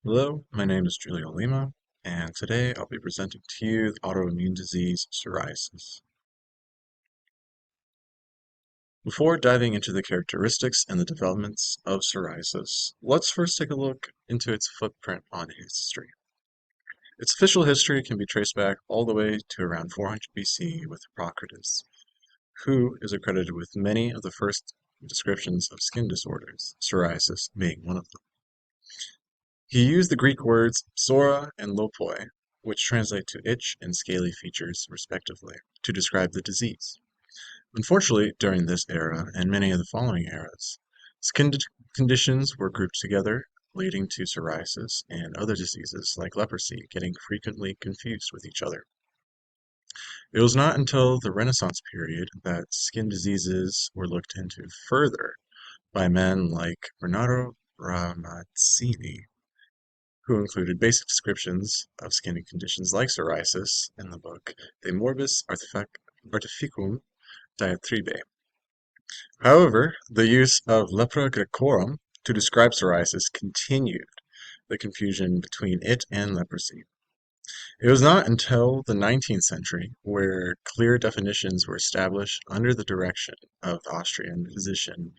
Hello, my name is Julio Lima, and today I'll be presenting to you the autoimmune disease psoriasis. Before diving into the characteristics and the developments of psoriasis, let's first take a look into its footprint on history. Its official history can be traced back all the way to around 400 BC with Hippocrates, who is accredited with many of the first descriptions of skin disorders, psoriasis being one of them. He used the Greek words psora and lopoi, which translate to itch and scaly features respectively, to describe the disease. Unfortunately, during this era and many of the following eras, conditions were grouped together, leading to psoriasis and other diseases like leprosy getting frequently confused with each other. It was not until the Renaissance period that skin diseases were looked into further by men like Bernardo Ramazzini, who included basic descriptions of skin conditions like psoriasis in the book De Morbis Artificum Diatribae. However, the use of lepra grecorum to describe psoriasis continued the confusion between it and leprosy. It was not until the 19th century where clear definitions were established under the direction of the Austrian physician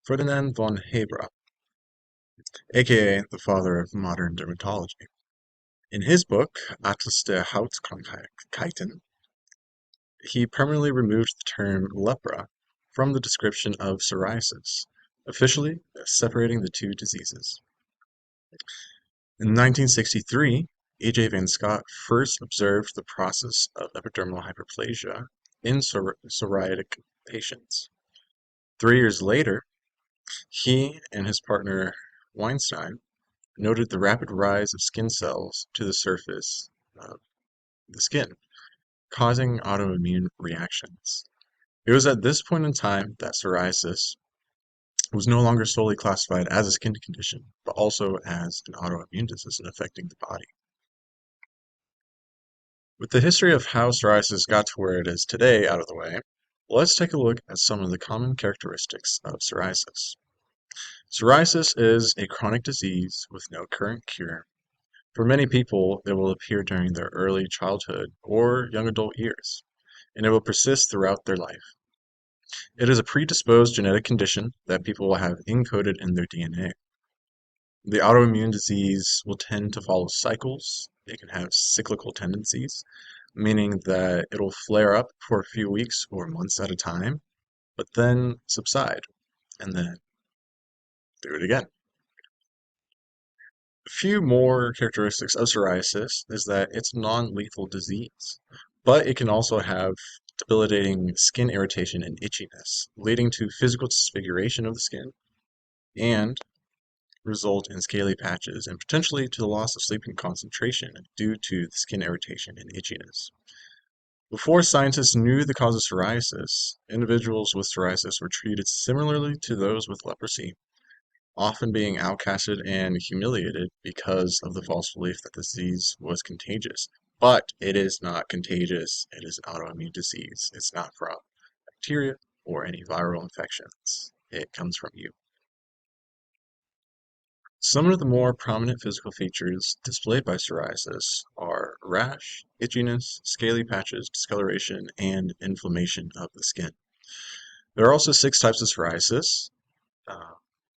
Ferdinand von Hebra, aka the father of modern dermatology. In his book, Atlas der Hautkrankheiten, he permanently removed the term lepra from the description of psoriasis, officially separating the two diseases. In 1963, A.J. Van Scott first observed the process of epidermal hyperplasia in psoriatic patients. 3 years later, he and his partner Weinstein noted the rapid rise of skin cells to the surface of the skin, causing autoimmune reactions. It was at this point in time that psoriasis was no longer solely classified as a skin condition, but also as an autoimmune disease affecting the body. With the history of how psoriasis got to where it is today out of the way, let's take a look at some of the common characteristics of psoriasis. Psoriasis is a chronic disease with no current cure. For many people, it will appear during their early childhood or young adult years, and it will persist throughout their life. It is a predisposed genetic condition that people will have encoded in their DNA. The autoimmune disease will tend to follow cycles. It can have cyclical tendencies, meaning that it'll flare up for a few weeks or months at a time, but then subside, and then do it again. A few more characteristics of psoriasis is that it's a non-lethal disease, but it can also have debilitating skin irritation and itchiness, leading to physical disfiguration of the skin and result in scaly patches and potentially to the loss of sleep and concentration due to the skin irritation and itchiness. Before scientists knew the cause of psoriasis, individuals with psoriasis were treated similarly to those with leprosy, often being outcasted and humiliated because of the false belief that the disease was contagious. But it is not contagious. It is an autoimmune disease. It's not from bacteria or any viral infections. It comes from you. Some of the more prominent physical features displayed by psoriasis are rash, itchiness, scaly patches, discoloration, and inflammation of the skin. There are also 6 types of psoriasis uh,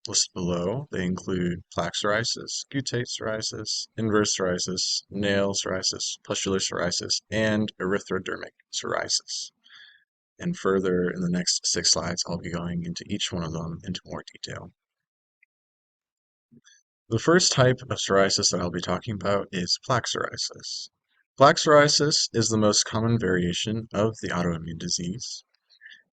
listed below. They include plaque psoriasis, guttate psoriasis, inverse psoriasis, nail psoriasis, pustular psoriasis, and erythrodermic psoriasis. And further, in the next 6 slides, I'll be going into each one of them into more detail. The first type of psoriasis that I'll be talking about is plaque psoriasis. Plaque psoriasis is the most common variation of the autoimmune disease.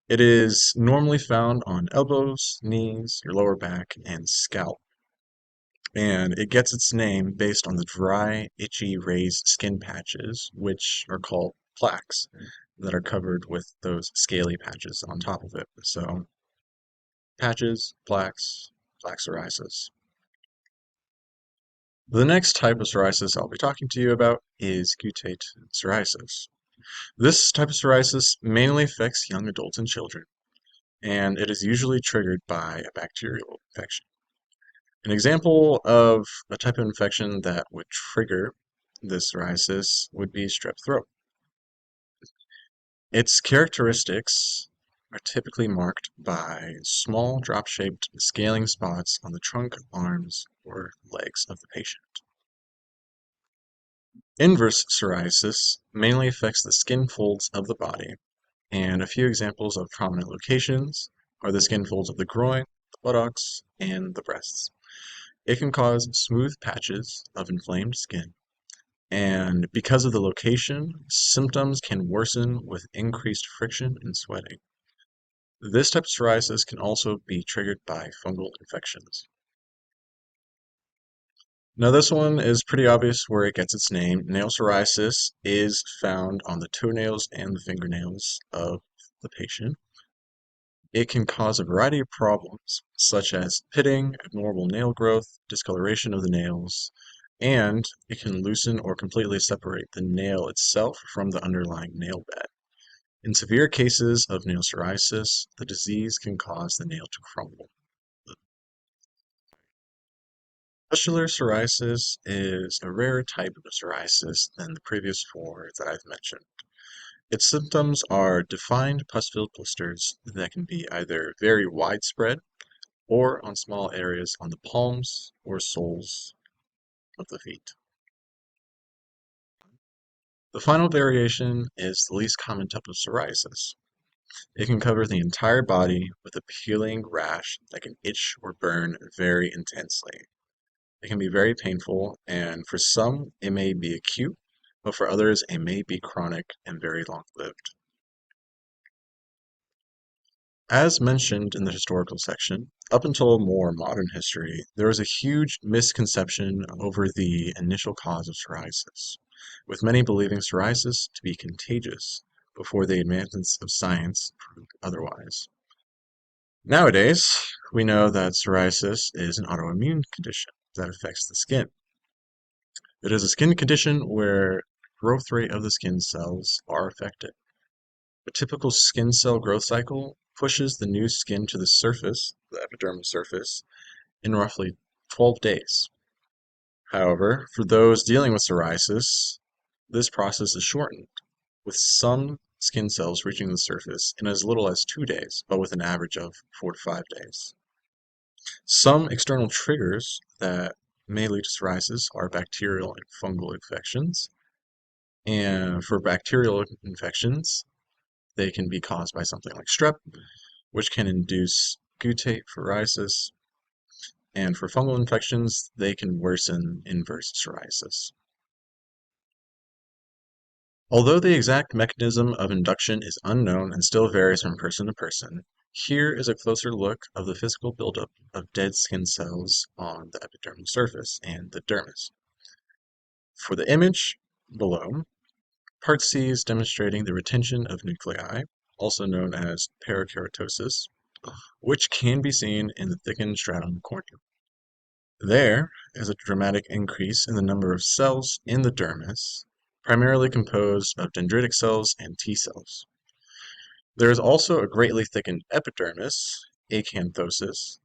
It is normally found on elbows, knees, your lower back, and scalp. And it gets its name based on the dry, itchy, raised skin patches, which are called plaques, that are covered with those scaly patches on top of it. So, patches, plaques, plaque psoriasis. The next type of psoriasis I'll be talking to you about is guttate psoriasis. This type of psoriasis mainly affects young adults and children, and it is usually triggered by a bacterial infection. An example of a type of infection that would trigger this psoriasis would be strep throat. Its characteristics are typically marked by small drop-shaped scaling spots on the trunk, arms, or legs of the patient. Inverse psoriasis mainly affects the skin folds of the body, and a few examples of prominent locations are the skin folds of the groin, the buttocks, and the breasts. It can cause smooth patches of inflamed skin, and because of the location, symptoms can worsen with increased friction and sweating. This type of psoriasis can also be triggered by fungal infections. Now, this one is pretty obvious where it gets its name. Nail psoriasis is found on the toenails and the fingernails of the patient. It can cause a variety of problems, such as pitting, abnormal nail growth, discoloration of the nails, and it can loosen or completely separate the nail itself from the underlying nail bed. In severe cases of nail psoriasis, the disease can cause the nail to crumble. Pustular psoriasis is a rarer type of psoriasis than the previous four that I've mentioned. Its symptoms are defined pus-filled blisters that can be either very widespread or on small areas on the palms or soles of the feet. The final variation is the least common type of psoriasis. It can cover the entire body with a peeling rash that can itch or burn very intensely. It can be very painful, and for some, it may be acute, but for others, it may be chronic and very long-lived. As mentioned in the historical section, up until more modern history, there was a huge misconception over the initial cause of psoriasis, with many believing psoriasis to be contagious before the advancements of science proved otherwise. Nowadays, we know that psoriasis is an autoimmune condition that affects the skin. It is a skin condition where growth rate of the skin cells are affected. A typical skin cell growth cycle pushes the new skin to the surface, the epidermal surface, in roughly 12 days. However, for those dealing with psoriasis, this process is shortened, with some skin cells reaching the surface in as little as 2 days, but with an average of 4 to 5 days. Some external triggers that may lead to psoriasis are bacterial and fungal infections. And for bacterial infections, they can be caused by something like strep, which can induce guttate psoriasis. And for fungal infections, they can worsen inverse psoriasis. Although the exact mechanism of induction is unknown and still varies from person to person, here is a closer look of the physical buildup of dead skin cells on the epidermal surface and the dermis. For the image below, Part C is demonstrating the retention of nuclei, also known as parakeratosis, which can be seen in the thickened stratum corneum. There is a dramatic increase in the number of cells in the dermis, primarily composed of dendritic cells and T cells. There is also a greatly thickened epidermis, acanthosis,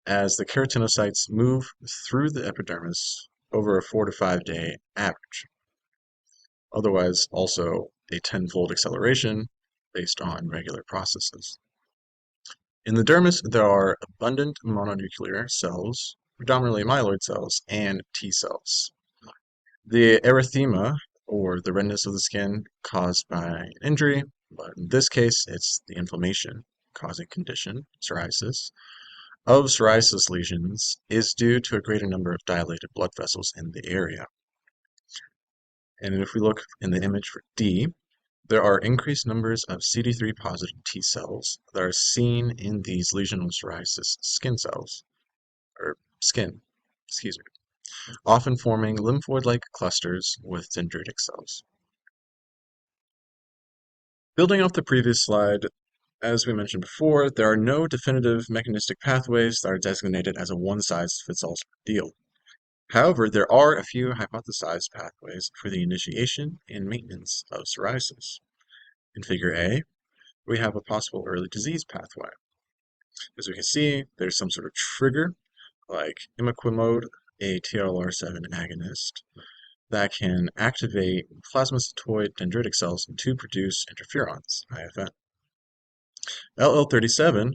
as the keratinocytes move through the epidermis over a 4 to 5 day average. Otherwise, also a tenfold acceleration based on regular processes. In the dermis, there are abundant mononuclear cells, predominantly myeloid cells, and T cells. The erythema, or the redness of the skin caused by an injury, but in this case, it's the inflammation causing condition, psoriasis, of psoriasis lesions is due to a greater number of dilated blood vessels in the area. And if we look in the image for D, there are increased numbers of CD3 positive T cells that are seen in these lesional psoriasis skin cells, or skin, excuse me, often forming lymphoid-like clusters with dendritic cells. Building off the previous slide, as we mentioned before, there are no definitive mechanistic pathways that are designated as a one-size-fits-all deal. However, there are a few hypothesized pathways for the initiation and maintenance of psoriasis. In Figure A, we have a possible early disease pathway. As we can see, there's some sort of trigger like imiquimod, a TLR7 agonist that can activate plasmacytoid dendritic cells to produce interferons, IFN. LL37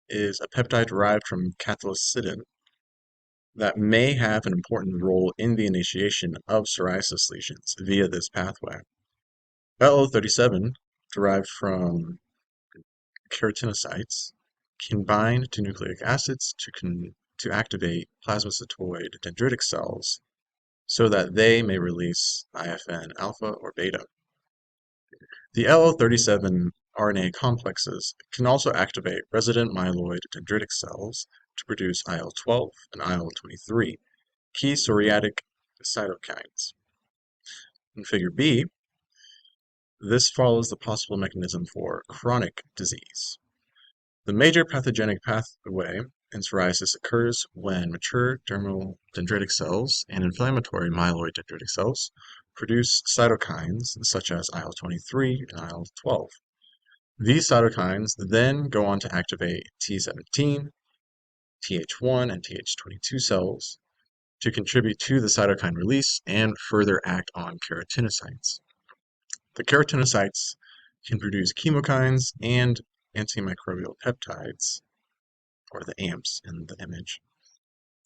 is a peptide derived from cathelicidin that may have an important role in the initiation of psoriasis lesions via this pathway. LL37, derived from keratinocytes, can bind to nucleic acids to activate plasmacytoid dendritic cells so that they may release IFN alpha or beta. The LL37 RNA complexes can also activate resident myeloid dendritic cells to produce IL-12 and IL-23, key psoriatic cytokines. In Figure B, this follows the possible mechanism for chronic disease. The major pathogenic pathway in psoriasis occurs when mature dermal dendritic cells and inflammatory myeloid dendritic cells produce cytokines such as IL-23 and IL-12. These cytokines then go on to activate T17, Th1, and Th22 cells to contribute to the cytokine release and further act on keratinocytes. The keratinocytes can produce chemokines and antimicrobial peptides, or the AMPs in the image,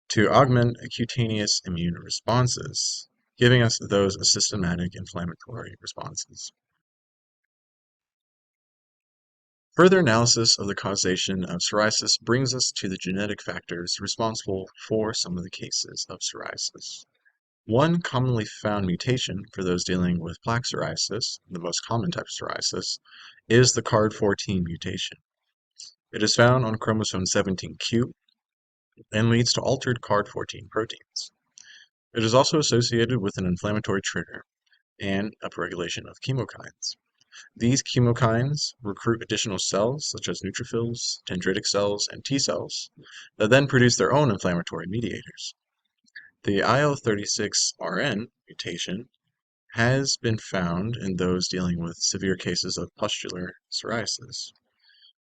to augment cutaneous immune responses, giving us those systematic inflammatory responses. Further analysis of the causation of psoriasis brings us to the genetic factors responsible for some of the cases of psoriasis. One commonly found mutation for those dealing with plaque psoriasis, the most common type of psoriasis, is the CARD14 mutation. It is found on chromosome 17q and leads to altered CARD14 proteins. It is also associated with an inflammatory trigger and upregulation of chemokines. These chemokines recruit additional cells such as neutrophils, dendritic cells, and T cells that then produce their own inflammatory mediators. The IL-36RN mutation has been found in those dealing with severe cases of pustular psoriasis.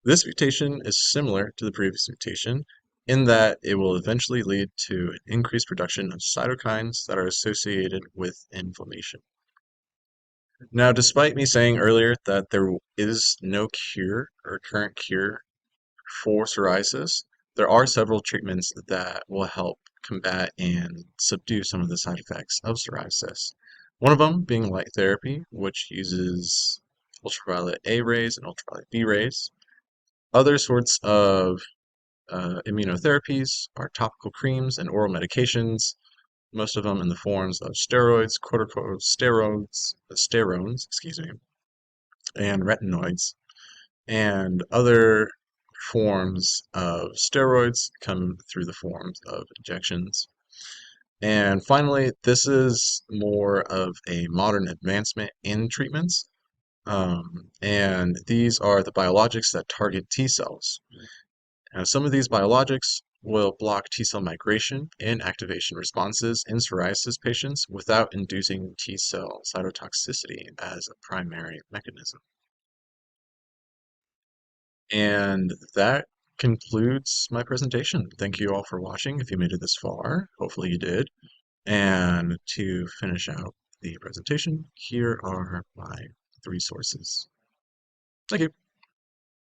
This mutation is similar to the previous mutation in that it will eventually lead to an increased production of cytokines that are associated with inflammation. Now, despite me saying earlier that there is no cure or current cure for psoriasis, there are several treatments that will help combat and subdue some of the side effects of psoriasis. One of them being light therapy, which uses ultraviolet A rays and ultraviolet B rays. Other sorts of immunotherapies are topical creams and oral medications, most of them in the forms of steroids, corticosteroids, sterones, and retinoids. And other forms of steroids come through the forms of injections. And finally, this is more of a modern advancement in treatments. And these are the biologics that target T cells. Now, some of these biologics will block T cell migration and activation responses in psoriasis patients without inducing T cell cytotoxicity as a primary mechanism. And that concludes my presentation. Thank you all for watching if you made it this far. Hopefully you did. And to finish out the presentation, here are my 3 sources. Thank you.